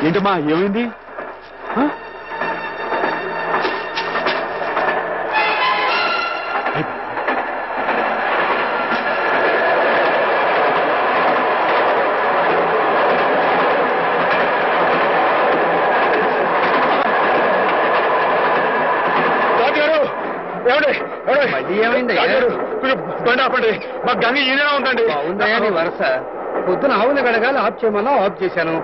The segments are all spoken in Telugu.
ఏంటమ్మా ఏమైంది? ఏమైంది? బండి ఆపండి. మా గంగ ఈయన ఉందండి. ఉందయ్యా నీ వరస. పొద్దున ఆవులు గడగాలి ఆఫ్ చేయమన్నా ఆఫ్ చేశాను,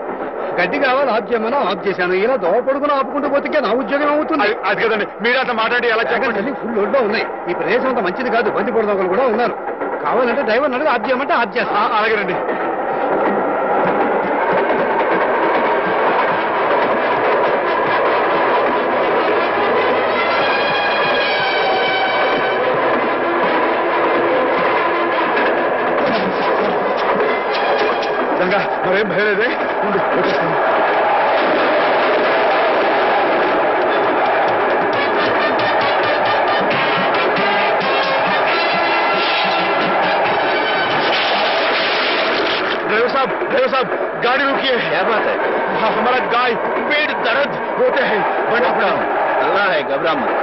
గడ్డి కావాలి ఆఫ్ చేయమన్నా ఆఫ్ చేశాను. ఇలా దోపడుకుని ఆపుకుంటూ పోతే నా ఉద్యోగం అవుతుంది. అది కదండి, మీరు అట్లా మాట్లాడి ఎలా చెప్పండి. ఫుల్ లోడ్లో ఉన్నాయి. ఈ ప్రదేశం అంతా మంచిది కాదు. బంది పొడదొకలు కూడా ఉన్నారు. కావాలంటే డ్రైవర్ అడిగి ఆఫ్ చేయమంటే ఆఫ్ చేస్తా. అలాగేనండి. గంగా మరేం భయలేదే. ड्राइवर साहब गाड़ी रुकिए। क्या बात है? हमारा गाय पेट दर्द होते हैं। बड़ा बड़ा अल्लाह है, घबरा मत।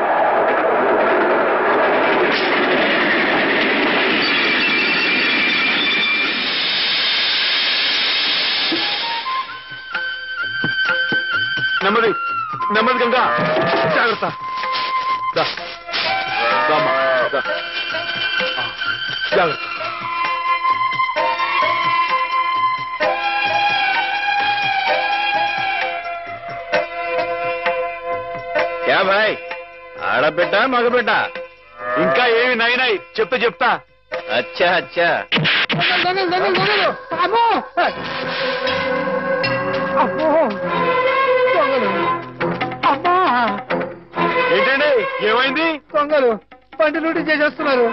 నెమ్మది నెమ్మది గంగా, జాగ్రత్త. జాగ్రత్త. क्या भाई, ఆడబిడ్డ మగబిడ్డ? ఇంకా ఏమి నైనాయి చెప్తా. అచ్చా అచ్చా. ఏంటండి ఏమైంది? దొంగలు బండి లూటీ చేసేస్తున్నారు.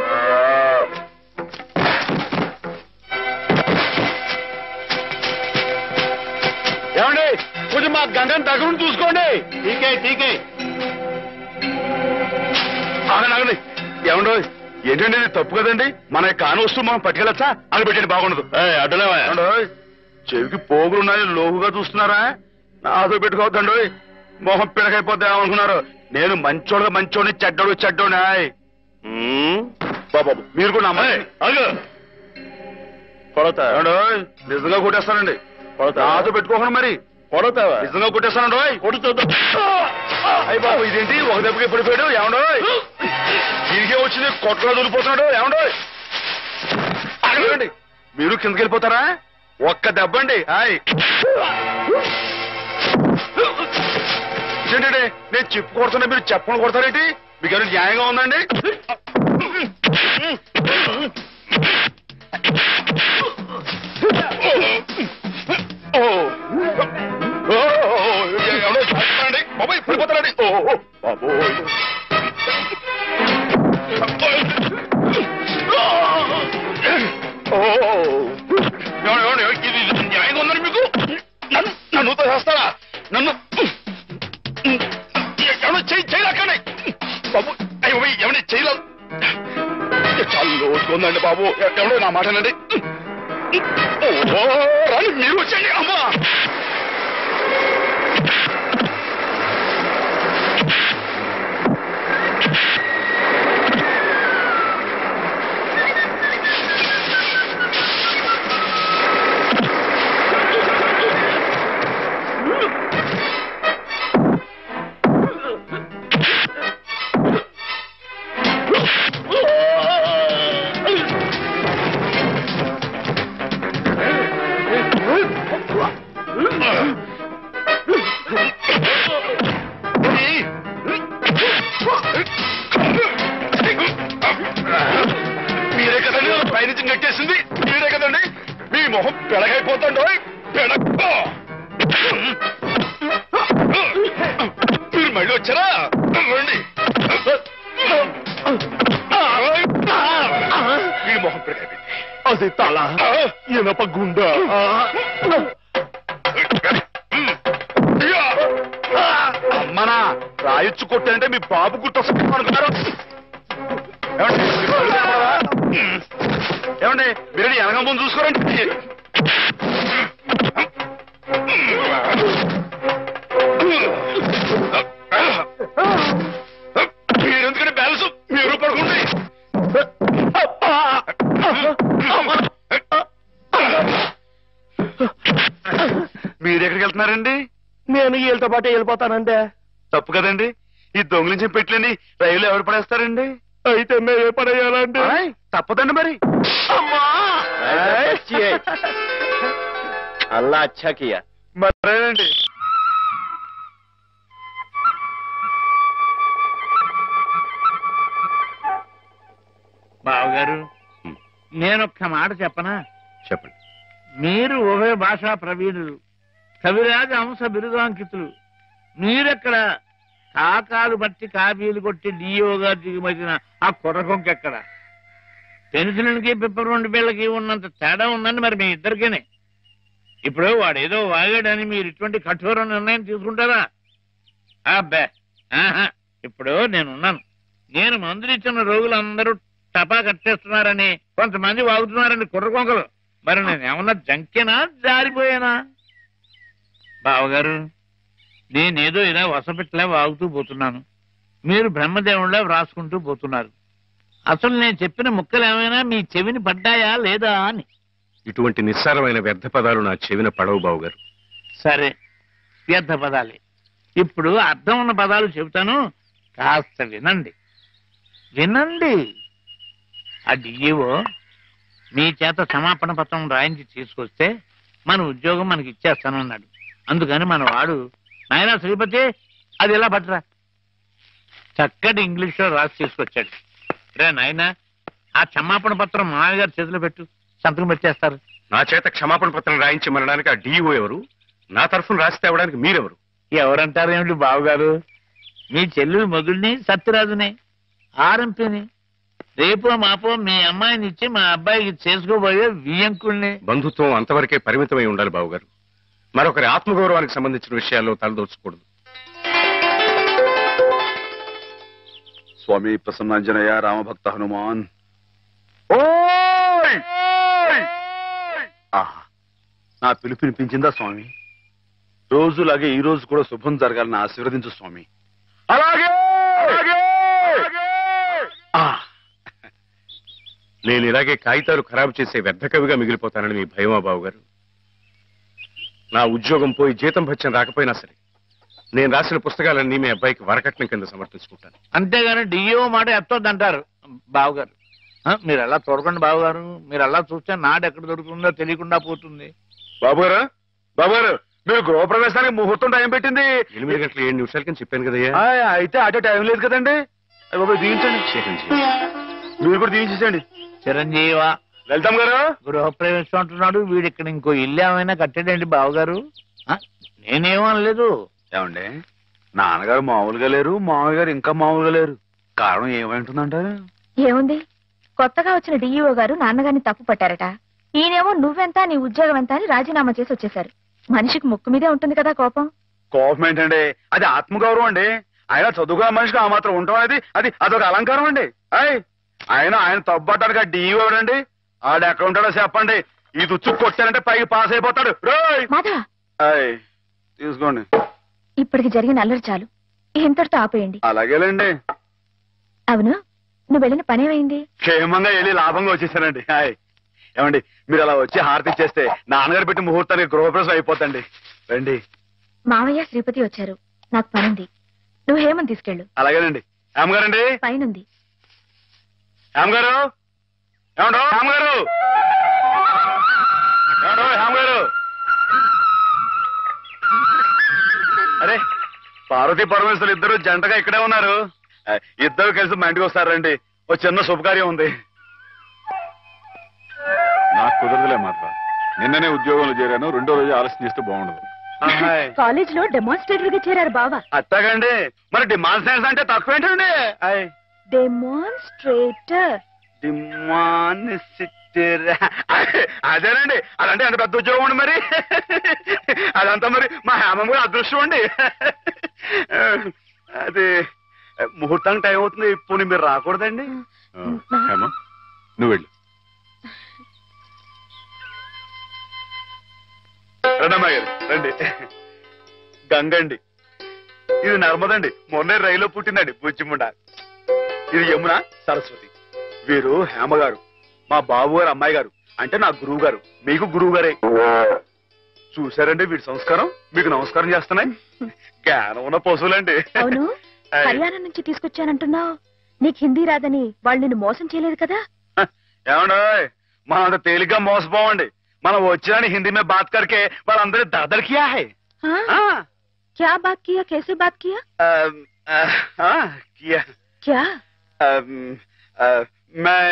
ఏమండి కొంచెం మా గంగని దగ్గర చూసుకోండి. ఠీకే ఠీకే. ఆగండి. ఏమండో ఏంటండి ఇది తప్పు కదండి. మన కాని వస్తువు మనం పట్టుకెళ్ళచ్చా? అని పెట్టండి, బాగుండదు. అడ్డలేవా? చెవికి పోగులున్నాయి, లోగుగా చూస్తున్నారా? నాతో పెట్టుకోవద్దండి. మొహం పిడకైపోతే ఏమనుకున్నారు? నేను మంచోడిని చెడ్డోని. బాబు మీరు కూడా నమ్మండి. కొడతా నిజంగా కొట్టేస్తానండి. నాతో పెట్టుకోకుండా మరి కొడతావా? నిజంగా కొట్టేస్తానండి. కొడుతుందా? అయ్యి బాబు ఇదేంటి ఒక దెబ్బకి పడిపోయాడు? ఏమండో తిరిగే వచ్చింది కొట్టలో దూరిపోతున్నాడు. ఏమండో అడగండి, మీరు కిందకి వెళ్ళిపోతారా? ఒక్క దెబ్బ అండి. ఏంటండి నేను చెప్పు కొడుతున్నా, మీరు చెప్పని కొడతారేంటి? మీకు ఏమైనా న్యాయంగా ఉందండి? బాబాయ్ పడిపోతారండి. ఇది న్యాయంగా ఉందని మీకు? నన్ను చేస్తారా? నన్ను ఏమన్నా చేయలేకండి బాబు. ఏమన్నా చేయలేదు. చాలా లోతుకుందండి బాబు. ఎవడో నా మాటనండి. రాని మీరు వచ్చండి. అమ్మా మీరే కదండి పైనుంచి కట్టేసింది. మీరే కదండి. మీ మొహం పెడగైపోతుండో. మీరు మళ్ళీ వచ్చారా? రండి. మీ మొహం పెడగైపోయింది. అది తల ఇనప గుండె. అమ్మనా రాయొచ్చు కొట్టానంటే మీ బాబు గుర్తొస్తుంది అనుకున్నారు. ఏమండి మీరు వెనక ముందు చూసుకోరండి. మీరెందుకంటే బ్యాలెన్స్ మీరు పడుకుంటే మీరెక్కడికి వెళ్తున్నారండి? నేను వీళ్ళతో పాటు వెళ్ళిపోతానంటే. తప్పు కదండి, ఈ దొంగిలించిన పెట్టలేని రైలు ఎవరు పడేస్తారండి? అయితే మేమే పడేయాలండి. తప్పదండి మరి. అల్లా అచ్చా కియా. మరేనండి. బావగారు, నేనొక్క మాట చెప్పనా? చెప్పండి. మీరు ఉభయ భాషా ప్రవీణులు, కవిరాజ అంశ బిరుదాంకితులు. మీరెక్కడ కాకాలు బట్టి కాపీలు కొట్టి డియోగా దిగుమతిన ఆ కుర్రకొంకెక్కడ? పెన్సిల్కి పిప్పర్ బిళ్ళకి ఉన్నంత తేడా ఉందండి మరి మీ ఇద్దరికేనే. ఇప్పుడు వాడేదో వాగాడని మీరు ఇటువంటి కఠోర నిర్ణయం తీసుకుంటారా? అబ్బే, ఆహా. ఇప్పుడు నేనున్నాను. నేను మందులు ఇచ్చిన రోగులందరూ టపా కట్టేస్తున్నారని కొంతమంది వాగుతున్నారని కుర్రకొంకలు. మరి నేనేమన్నా జంకేనా, జారిపోయానా? బావగారు, నేనేదో ఇలా వసపెట్లా వాగుతూ పోతున్నాను, మీరు బ్రహ్మదేవుళ్ళ వ్రాసుకుంటూ పోతున్నారు. అసలు నేను చెప్పిన ముక్కలు ఏమైనా మీ చెవిని పడ్డాయా లేదా అని. ఇటువంటి నిస్సారమైన వ్యర్థ పదాలు నా చెవిన పడవు బావుగారు. సరే, వ్యర్థ పదాలే. ఇప్పుడు అర్థం ఉన్న పదాలు చెబుతాను, కాస్త వినండి. వినండి. ఆ డిఈఓ మీ చేత క్షమాపణ పత్రం రాయించి తీసుకొస్తే మన ఉద్యోగం మనకి ఇచ్చేస్తానన్నాడు. అందుకని మన వాడు, నాయనా శ్రీపతి, అది ఎలా పట్టరా, చక్కటి ఇంగ్లీష్లో రాసి తీసుకొచ్చాడు. రే నాయనా, ఆ క్షమాపణ పత్రం మామయ్య గారి చేతిలో పెట్టు, సంతకం పెట్టేస్తారు. నా చేత క్షమాపణ పత్రం రాయించి మనడానికి ఆ డిఓ ఎవరు? నా తరఫున రాసి తేవడానికి మీరెవరు? ఎవరంటారు ఏమిటి బావగారు? మీ చెల్లెలు మొగుడిని, సత్యరాజుని, ఆర్ఎంపీని. రేపో మాపో మీ అమ్మాయిని ఇచ్చి మా అబ్బాయికి చేసుకోబోయే వియ్యంకుల్ని. బంధుత్వం అంతవరకే పరిమితమై ఉండాలి బావుగారు. మరొకరి ఆత్మగౌరవానికి సంబంధించిన విషయాల్లో తలదోచకూడదు. స్వామి ప్రసన్నాంజనేయ రామభక్త హనుమాన్. నా పిలుపు వినిపించిందా స్వామి? రోజులాగే ఈ రోజు కూడా శుభం జరగాలని ఆశీర్వదించు స్వామి. అలాగే. నేను ఇలాగే కాగితాలు ఖరాబు చేసే వ్యర్థ కవిగా మిగిలిపోతానని మీ భయమా బావుగారు? నా ఉద్యోగం పోయి జీతం భత్యం రాకపోయినా సరే నేను రాసిన పుస్తకాలన్నీ మీ అబ్బాయికి వరకట్నం కింద సమర్పించుకుంటాను. అంతేగాని డిఈఓ మాట ఎత్తొద్దంటారు బావగారు. మీరు అలా చూడకండి బావగారు, మీరు అలా చూస్తే నాడు ఎక్కడ దొరుకుతుందో తెలియకుండా పోతుంది. బాబుగారు, బాబుగారు, మీరు గృహప్రవేశానికి ముహూర్తం టైం పెట్టింది 8 గంటల 7 నిమిషాలకని చెప్పాను కదయ్యా. అయితే అటే టైం లేదు కదండి. బాబు దీవించండి. మీరు కూడా దీవించండి. చిరంజీవా, వెళ్తాం గారు. గృహప్రవేశం అంటున్నాడు వీడు, ఇక్కడ ఇంకో ఇల్లు ఏమైనా కట్టాడండి బావగారు? నేనేమనలేదు. ఏమండి, నాన్నగారు మామూలుగా లేరు, మామయ్య గారు ఇంకా మామూలుగా లేరు. కారణం ఏమంటుందంటారు? ఏముంది, కొత్తగా వచ్చిన డిఈఓ గారు నాన్నగారిని తప్పు పట్టారట. ఈయనేమో నువ్వెంత నీ ఉద్యోగం ఎంత అని రాజీనామా చేసి వచ్చేశారు. మనిషికి ముక్కు మీదే ఉంటుంది కదా కోపం. కోపం ఏంటండి, అది ఆత్మగౌరవం అండి. ఆయన చదువుగా మనిషికి ఆ మాత్రం ఉండటం అనేది అదొక అలంకారం అండి. ఆయన తప్పట్టడానికి ఆ డిఈఓ ఎవరండి? ఆడు ఎక్కడ ఉంటాడో చెప్పండి. ఈ దుచ్చు కొట్టానంటే పైకి పాస్ అయిపోతాడు. తీసుకోండి. ఇప్పటికి జరిగిన అల్లరి చాలు, ఇంతటితో ఆపేయండి. అలాగేలేండి. అవును, నువ్వు వెళ్ళిన పనేమైంది? క్షేమంగా వెళ్ళి లాభంగా వచ్చేసానండి. ఏమండి, మీరు అలా వచ్చి హారతి ఇచ్చేస్తే నాన్నగారు పెట్టి ముహూర్తానికి గృహప్రవేశం అయిపోతండి. రండి. మావయ్య శ్రీపతి వచ్చారు, నాకు పనుంది. నువ్వు హేమని తీసుకెళ్ళు. అలాగేనండి. హేమగారండి పైనుంది. హేమగారు, ఏమండో హేమగారు, ఏమండో హేమగారు. అరే, పార్వతీ పరమేశ్వరులు ఇద్దరు జంటగా ఇక్కడే ఉన్నారు. ఇద్దరు కలిసి మా ఇంటికి వస్తారండి. ఓ చిన్న శుభకార్యం ఉంది. నాకు కుదరదులే మాత్రం. నిన్ననే ఉద్యోగంలో చేరాను. 2వ రోజు ఆలస్యం చేస్తే బాగుండదు. కాలేజ్ లో డెమాన్స్ట్రేటర్ గా చేరారు బావా. అత్తగండి, మరి డిమాన్స్ట్రేషన్ అంటే తక్కువ ఏంటండి? డెమాన్స్ట్రేటర్. అదేనండి, అదంటే అంత పెద్ద ఉద్యోగం అండి. మరి అదంతా మరి మా హేమం కూడా అదృష్టం అండి. అది ముహూర్తానికి టైం అవుతుంది. ఇప్పుడు మీరు రాకూడదండి. హేమ, నువ్వు వెళ్ళు. రండమ్మా గారు, రండి. గంగండి, ఇది నర్మదండి, మొన్నే రైల్లో పుట్టిందండి బుజ్జిముండ. ఇది యమున, సరస్వతి. వీరు హేమ గారు, మా బాబు గారు అమ్మాయి గారు, అంటే నా గురువు గారు, మీకు గురువు గారే. చూసారండి వీడి సంస్కారం, మీకు నమస్కారం చేస్తున్నాయి. జ్ఞానం ఉన్న పశువులండి. అవును, హర్యానా నుంచి తీసుకొచ్చానంటున్నావు. నీకు హిందీ రాదని వాళ్ళు నిన్ను మోసం చేయలేదు కదా? ఏమండో మనం అంత తేలిగ్గా మోసపోవండి. మనం వచ్చిన హిందీ మే బాత్ కరికే వాళ్ళందరూ దర్దర్ కియా హై. क्या बात किया, कैसे बात किया? किया क्या? मैं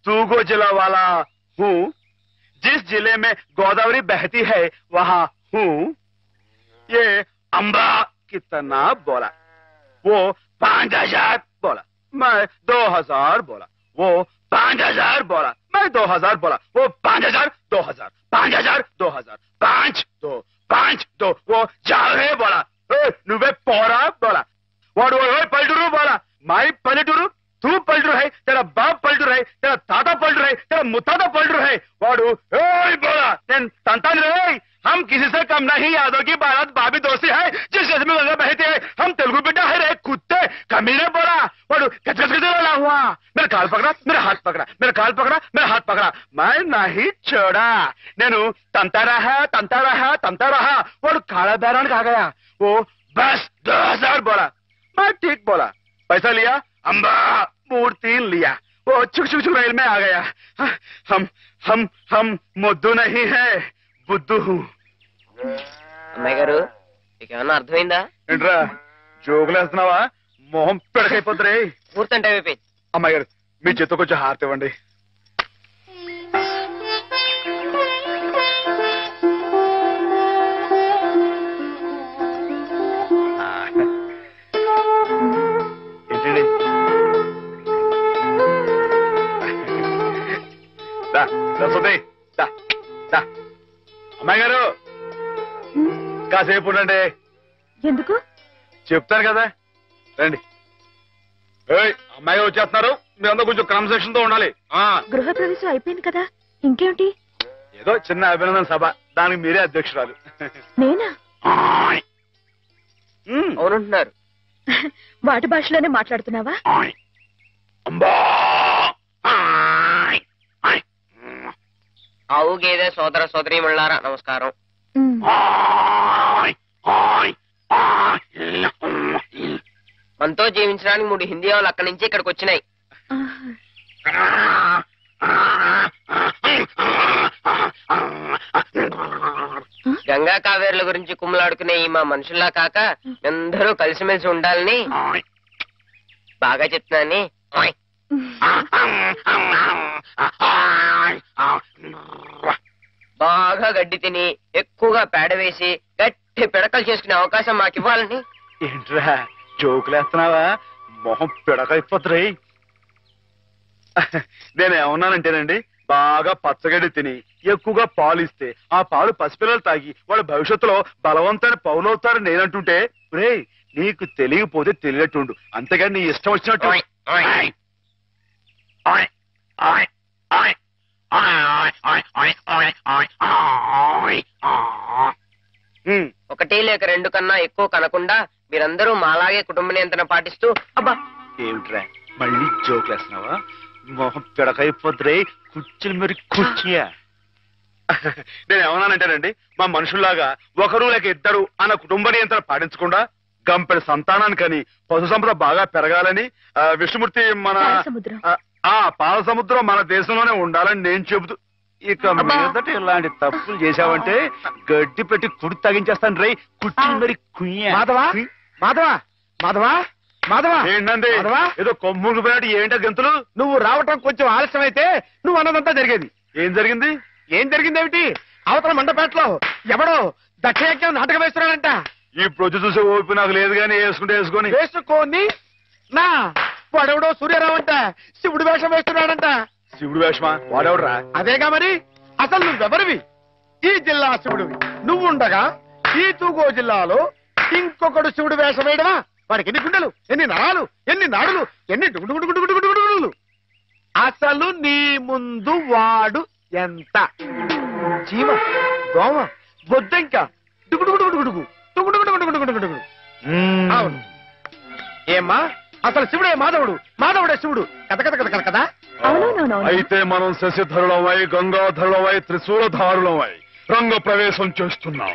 तूगो जिला वाला हूँ, जिस जिले में गोदावरी बहती है वहाँ हूँ. ये अम्बा कितना बोला, वो 5000 बोला, मैं 2000 बोला, वो 5000 बोला, मैं 2000 बोला, वो 5000 2000 5000 2000 5 2 5 2 वो जावे बोला, నువ్వే పోరా బోలా. వాడు పల్లెటూరు బోలా, మాయి పల్లెటూరు, తూ పల్లెటూరు హై, తెరా బాప్ పల్లెటూరు హై, తెరా తాత పల్లెటూరు హై, తెరా ముత్తాత పల్లెటూరు హై. వాడు బోలా నేను తంతాను రే. हम किसी से कम नहीं, यादों की बारात भाभी दोस्ती है, जिस जैसे में गंगा बहती है, हम तेलुगु बेटा है रे कुत्ते कमीने बोला. वाडू गजगज वाला हुआ, मेरा काल पकड़ा, मेरा हाथ पकड़ा, मेरा काल पकड़ा, मेरा हाथ पकड़ा, मैं नहीं छोड़ा. నేను తంతా रहा. वाडू काला बैरान आ गया. वो बस 2000 बोला, मैं ठीक बोला. पैसा लिया, अम्बा मूर्ति लिया. वो छुक छुक छुक रेल में आ गया. हम मुद्दू नहीं है, బుద్ధు. అమ్మాయి గారు మీకేమన్నా అర్థమైందా? ఏంట్రా జోకులేస్తున్నావా? మొహం పెడకైపోతురే. పూర్తంటే అయిపోయింది. అమ్మాయి గారు మీ చేత కొంచెం హారతి ఇవ్వండి. ఏంటండి సరస్వతి అమ్మాయి గారు కాసేపు ఉండండి. ఎందుకు? చెప్తాను కదా, రండి. అమ్మాయి గారు వచ్చేస్తున్నారు, మీరందరూ కొంచెం క్రమశిక్షణతో ఉండాలి. గృహ ప్రవేశం అయిపోయింది కదా, ఇంకేమిటి? ఏదో చిన్న అభినందన సభ, దానికి మీరే అధ్యక్షురాలు. నేనా? అవునంటున్నారు. వాటి భాషలోనే మాట్లాడుతున్నావా? ఆవు గేదె సోదర సోదరీమణులారా నమస్కారం. మనతో జీవించడానికి 3 హిందీ వాళ్ళు అక్కడి నుంచి ఇక్కడికి వచ్చినాయి. గంగా కావేరుల గురించి కుమ్మలాడుకునే ఈ మా మనుషుల్లా కాక అందరూ కలిసిమెలిసి ఉండాలని బాగా చెప్తున్నాని. బాగా గడ్డి తిని ఎక్కువగా పేడ వేసి గట్టి పిడకలు చేసుకునే అవకాశం మాకు ఇవ్వాలని. ఏంట్రా జోకులేస్తున్నావా? మొహం పిడకైపోతురే. నేనేమన్నానంటేనండి, బాగా పచ్చగడ్డి తిని ఎక్కువగా పాలు ఇస్తే ఆ పాలు పసిపిల్లలు తాగి వాళ్ళ భవిష్యత్తులో బలవంతమైన పౌలవుతారు నేనంటుంటే, రే నీకు తెలియకపోతే తెలియట్టుండు, అంతేగాని నీ ఇష్టం వచ్చినట్టు. ఒకటి లేక 2 కన్నా ఎక్కువ కనకుండా మీరందరూ మాలాగే కుటుంబ నియంత్రణ పాటిస్తూ. అబ్బా ఏమిట్రా మళ్ళీ జోకులేస్తున్నావా? మొహం పిడకైపోతురే. కుర్చీలు మరి కుర్చీయా. నేనేమన్నానంటేనండి, మా మనుషుల్లాగా ఒకరు లేక ఇద్దరు అన్న కుటుంబ నియంత్రణ పాటించకుండా గంపెడి సంతానానికని పశు సంపద బాగా పెరగాలని విష్ణుమూర్తి మన పాల సముద్రం మన దేశంలోనే ఉండాలని నేను చెబుతూ, ఇక మీదట ఇలాంటి తప్పులు చేశావంటే గడ్డి పెట్టి కుడి తగించేస్తాను రై. కుర్చీలు మరి కుయ్యా. మాధవా ఏంటండి ఏదో కొమ్ముకు పోయినట్టు ఏంటో గంతులు? నువ్వు రావటం కొంచెం ఆలస్యం అయితే నువ్వు అన్నదంతా జరిగేది. ఏం జరిగింది? ఏమిటి? అవతల మండపేటలో ఎవడో దక్షయజ్ఞం నాటకం వేస్తున్నాడంట. ఇప్పుడు వచ్చి చూసే ఓపి నాకు లేదు గాని వేసుకొని నా వాడెవడో సూర్యరావు అంట శివుడు వేషం వేస్తున్నాడంట. శివుడు వేషమా? వాడెవడరా? అదేగా మరి. అసలు నువ్వెవరివి? ఈ జిల్లా శివుడివి నువ్వుండగా ఈ తూగో జిల్లాలో ఇంకొకడు శివుడు వేషం వేయడమా? వాడికి ఎన్ని గుండెలు, ఎన్ని నరాలు, ఎన్ని నాడులు, ఎన్ని డుగుడుగుడుగుడుగుడుగుడుగుడుగులు. అసలు నీ ముందు వాడు ఎంత? జీవ, దోమ, బొద్దంక, డుగుడుగుడుగుడుగుడుగు డుగుడుగుడుగుడుగుడుగుడుగు. అవును. ఏమ్మా అసలు శివుడే మాధవుడు, మాధవుడే శివుడు. కథ కథ కథ కథ కదా. అవునవునవును. అయితే మనం శశిధరులమై గంగాధరులమై త్రిశూలధారులమై రంగ ప్రవేశం చేస్తున్నాం.